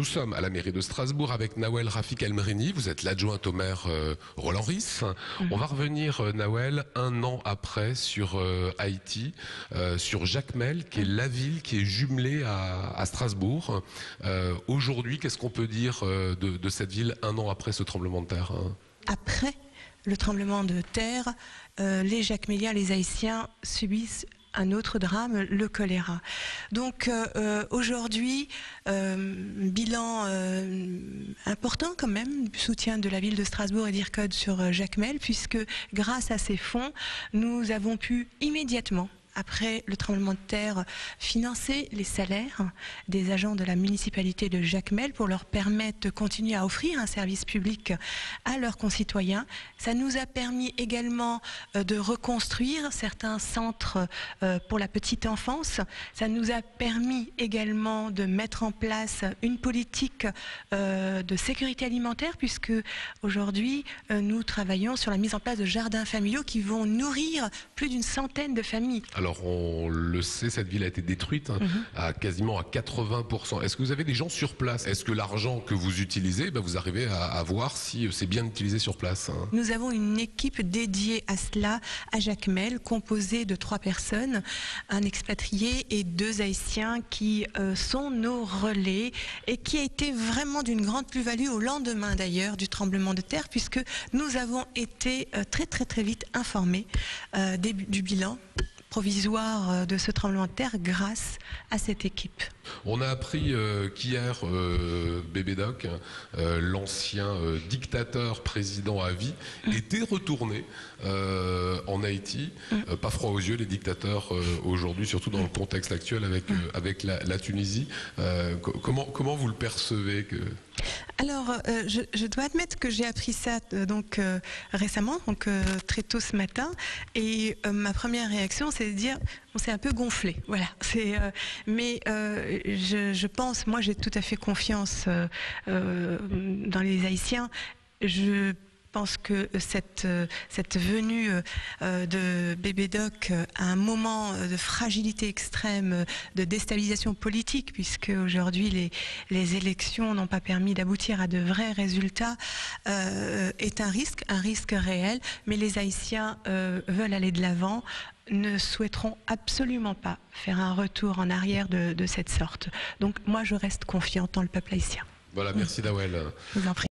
Nous sommes à la mairie de Strasbourg avec Nawel Rafik Elmrini. Vous êtes l'adjointe au maire Roland Ris. On va revenir, Nawel, un an après sur Haïti, sur Jacmel, qui est la ville qui est jumelée à Strasbourg. Aujourd'hui, qu'est-ce qu'on peut dire de cette ville un an après ce tremblement de terre? Après le tremblement de terre, les Jacméliens, les Haïtiens subissent un autre drame, le choléra. Donc aujourd'hui, bilan important quand même du soutien de la ville de Strasbourg et d'IRCOD sur Jacmel, puisque grâce à ces fonds, nous avons pu immédiatement, après le tremblement de terre, financer les salaires des agents de la municipalité de Jacmel pour leur permettre de continuer à offrir un service public à leurs concitoyens. Ça nous a permis également de reconstruire certains centres pour la petite enfance. Ça nous a permis également de mettre en place une politique de sécurité alimentaire, puisque aujourd'hui nous travaillons sur la mise en place de jardins familiaux qui vont nourrir plus d'une centaine de familles. Alors on le sait, cette ville a été détruite à quasiment à 80%. Est-ce que vous avez des gens sur place? Est-ce que l'argent que vous utilisez, vous arrivez à voir si c'est bien utilisé sur place? Nous avons une équipe dédiée à cela à Jacmel, composée de 3 personnes, un expatrié et 2 Haïtiens qui sont nos relais et qui a été vraiment d'une grande plus-value au lendemain d'ailleurs du tremblement de terre, puisque nous avons été très vite informés du bilan provisoire de ce tremblement de terre grâce à cette équipe. On a appris qu'hier, Bébé Doc, l'ancien dictateur président à vie, était retourné en Haïti. Pas froid aux yeux les dictateurs aujourd'hui, surtout dans le contexte actuel avec la Tunisie. Comment vous le percevez Alors, je dois admettre que j'ai appris ça récemment, très tôt ce matin, et ma première réaction, c'est de dire, on s'est un peu gonflé, voilà. Mais je pense, moi, j'ai tout à fait confiance dans les Haïtiens. Je pense que cette venue de Bébé Doc à un moment de fragilité extrême, de déstabilisation politique, puisque aujourd'hui les élections n'ont pas permis d'aboutir à de vrais résultats, est un risque réel, mais les Haïtiens veulent aller de l'avant, ne souhaiteront absolument pas faire un retour en arrière de cette sorte. Donc moi je reste confiante dans le peuple haïtien. Voilà, merci Nawel. Je vous en prie.